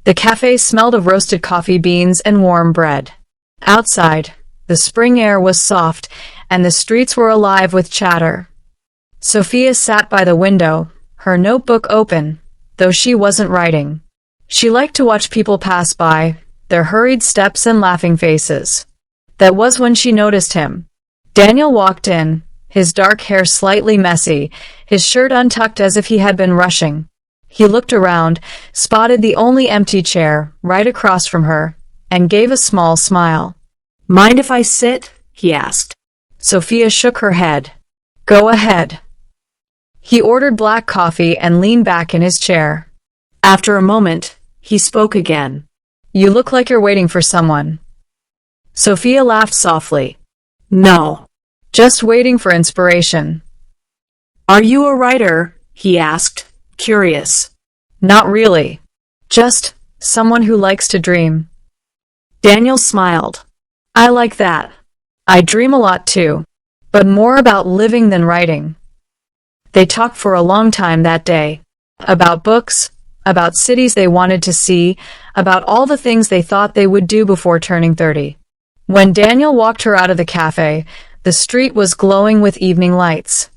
The cafe smelled of roasted coffee beans and warm bread. Outside, the spring air was soft, and the streets were alive with chatter. Sofia sat by the window, her notebook open, though she wasn't writing. She liked to watch people pass by, their hurried steps and laughing faces. That was when she noticed him. Daniel walked in, his dark hair slightly messy, his shirt untucked as if he had been rushing. He looked around, spotted the only empty chair right across from her, and gave a small smile. "Mind if I sit?" he asked. Sofia shook her head. "Go ahead." He ordered black coffee and leaned back in his chair. After a moment, he spoke again. "You look like you're waiting for someone." Sofia laughed softly. "No, just waiting for inspiration." "Are you a writer?" he asked, curious. "Not really. Just someone who likes to dream." Daniel smiled. "I like that. I dream a lot too, but more about living than writing." They talked for a long time that day. About books, about cities they wanted to see, about all the things they thought they would do before turning 30. When Daniel walked her out of the cafe, the street was glowing with evening lights.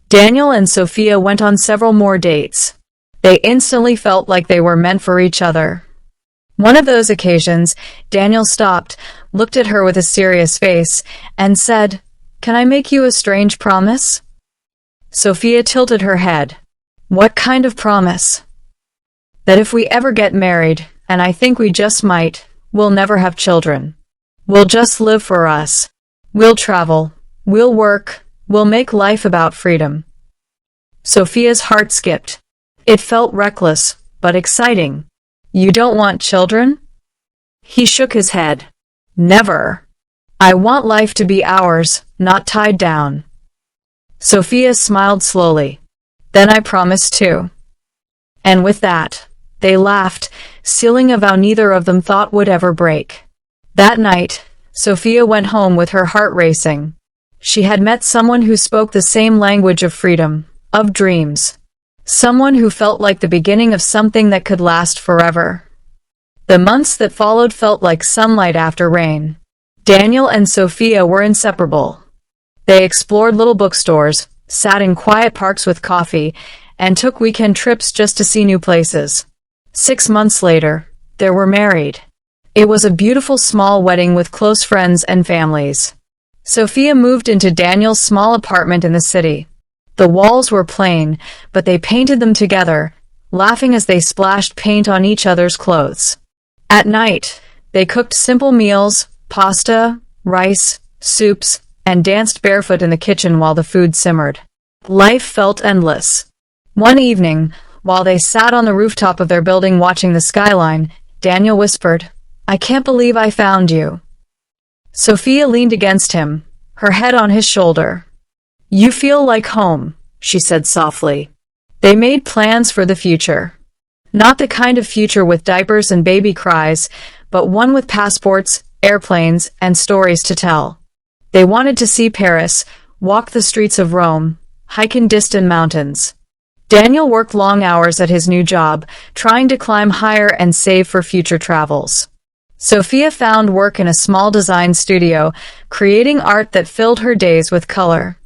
Daniel and Sofia went on several more dates. They instantly felt like they were meant for each other. One of those occasions, Daniel stopped, looked at her with a serious face, and said, "Can I make you a strange promise?" Sofia tilted her head. "What kind of promise?" "That if we ever get married, and I think we just might, we'll never have children. We'll just live for us. We'll travel. We'll work. We'll make life about freedom." Sofia's heart skipped. It felt reckless, but exciting. "You don't want children?" He shook his head. "Never. I want life to be ours, not tied down." Sofia smiled slowly. "Then I promise too." And with that, they laughed, sealing a vow neither of them thought would ever break. That night, Sofia went home with her heart racing. She had met someone who spoke the same language of freedom, of dreams. Someone who felt like the beginning of something that could last forever. The months that followed felt like sunlight after rain. Daniel and Sofia were inseparable. They explored little bookstores, sat in quiet parks with coffee, and took weekend trips just to see new places. 6 months later, they were married. It was a beautiful small wedding with close friends and families. Sofia moved into Daniel's small apartment in the city. The walls were plain, but they painted them together, laughing as they splashed paint on each other's clothes. At night, they cooked simple meals, pasta, rice, soups, and danced barefoot in the kitchen while the food simmered. Life felt endless. One evening, while they sat on the rooftop of their building watching the skyline, Daniel whispered, "I can't believe I found you." Sofia leaned against him, her head on his shoulder. "You feel like home," she said softly. They made plans for the future. Not the kind of future with diapers and baby cries, but one with passports, airplanes, and stories to tell. They wanted to see Paris, walk the streets of Rome, hike in distant mountains. Daniel worked long hours at his new job, trying to climb higher and save for future travels. Sofia found work in a small design studio, creating art that filled her days with color.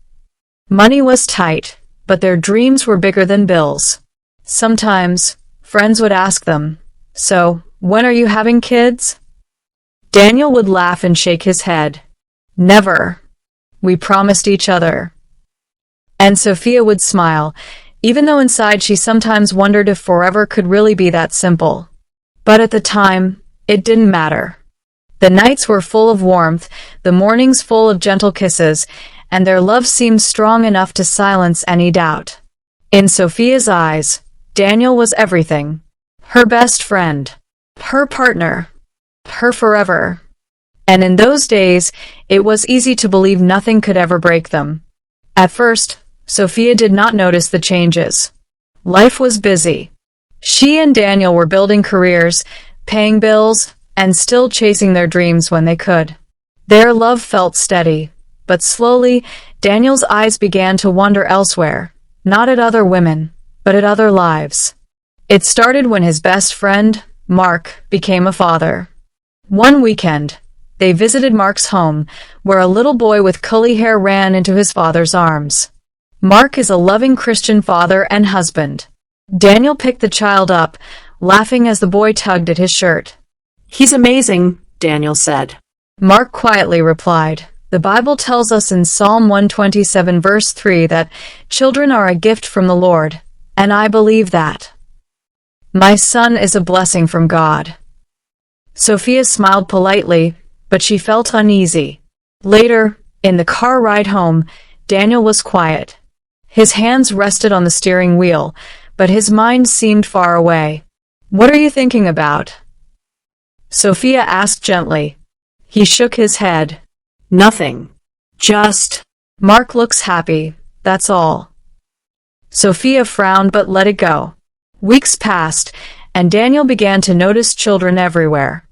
Money was tight, but their dreams were bigger than bills. Sometimes, friends would ask them, "So, when are you having kids?" Daniel would laugh and shake his head. "Never. We promised each other." And Sofia would smile, even though inside she sometimes wondered if forever could really be that simple. But at the time, it didn't matter. The nights were full of warmth, the mornings full of gentle kisses, and their love seemed strong enough to silence any doubt. In Sofia's eyes, Daniel was everything. Her best friend. Her partner. Her forever. And in those days, it was easy to believe nothing could ever break them. At first, Sofia did not notice the changes. Life was busy. She and Daniel were building careers, paying bills, and still chasing their dreams when they could. Their love felt steady, but slowly, Daniel's eyes began to wander elsewhere, not at other women, but at other lives. It started when his best friend, Mark became a father. One weekend, they visited Mark's home, where a little boy with curly hair ran into his father's arms. Mark is a loving Christian father and husband. Daniel picked the child up, laughing as the boy tugged at his shirt. "He's amazing," Daniel said. Mark quietly replied, "The Bible tells us in Psalm 127 verse 3 that children are a gift from the Lord, and I believe that. My son is a blessing from God." Sofia smiled politely, but she felt uneasy. Later, in the car ride home, Daniel was quiet. His hands rested on the steering wheel, but his mind seemed far away. "What are you thinking about?" Sofia asked gently. He shook his head. "Nothing. Just—" "Mark looks happy, that's all." Sofia frowned but let it go. Weeks passed, and Daniel began to notice children everywhere.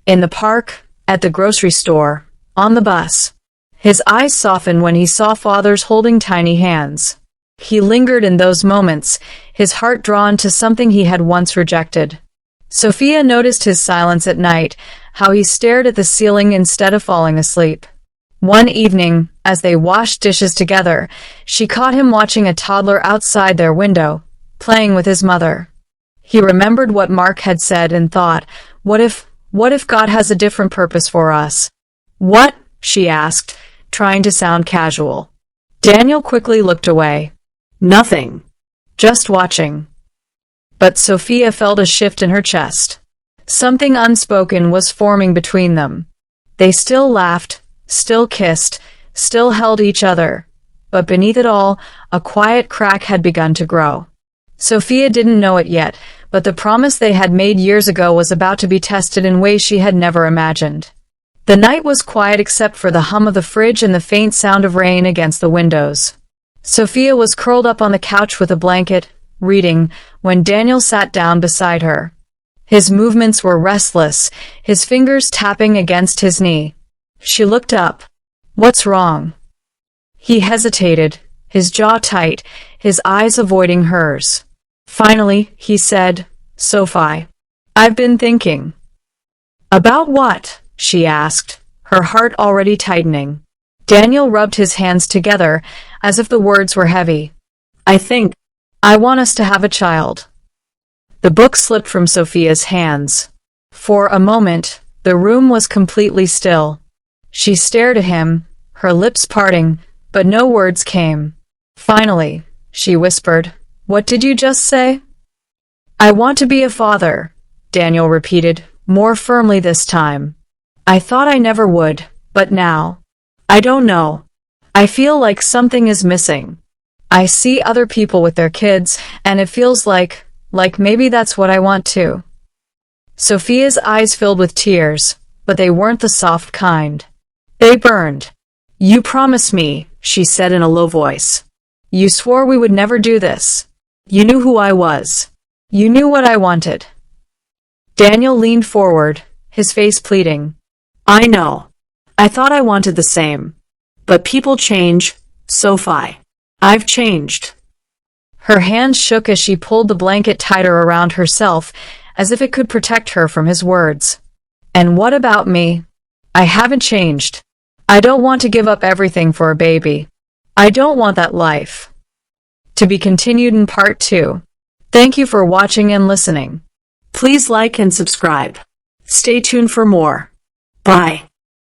In the park, at the grocery store, on the bus. His eyes softened when he saw fathers holding tiny hands. He lingered in those moments, his heart drawn to something he had once rejected. Sofia noticed his silence at night, how he stared at the ceiling instead of falling asleep. One evening, as they washed dishes together, she caught him watching a toddler outside their window, playing with his mother. He remembered what Mark had said and thought, what if God has a different purpose for us? "What?" she asked, trying to sound casual. Daniel quickly looked away. "Nothing. Just watching." But Sofia felt a shift in her chest. Something unspoken was forming between them. They still laughed, still kissed, still held each other, but beneath it all, a quiet crack had begun to grow. Sofia didn't know it yet, but the promise they had made years ago was about to be tested in ways she had never imagined. The night was quiet except for the hum of the fridge and the faint sound of rain against the windows. Sofia was curled up on the couch with a blanket, reading, when Daniel sat down beside her. His movements were restless, his fingers tapping against his knee. She looked up. "What's wrong?" He hesitated, his jaw tight, his eyes avoiding hers. Finally, he said, "Sophie, I've been thinking." "About what?" she asked, her heart already tightening. Daniel rubbed his hands together, as if the words were heavy. I want us to have a child." The book slipped from Sofia's hands. For a moment, the room was completely still. She stared at him, her lips parting, but no words came. Finally, she whispered, "What did you just say?" "I want to be a father," Daniel repeated, more firmly this time. "I thought I never would, but now, I don't know. I feel like something is missing. I see other people with their kids, and it feels like maybe that's what I want too." Sofia's eyes filled with tears, but they weren't the soft kind. They burned. "You promised me," she said in a low voice. "You swore we would never do this. You knew who I was. You knew what I wanted." Daniel leaned forward, his face pleading. "I know. I thought I wanted the same. But people change, Sophie. I've changed." Her hands shook as she pulled the blanket tighter around herself, as if it could protect her from his words. "And what about me? I haven't changed. I don't want to give up everything for a baby. I don't want that life." To be continued in part 2. Thank you for watching and listening. Please like and subscribe. Stay tuned for more. Bye.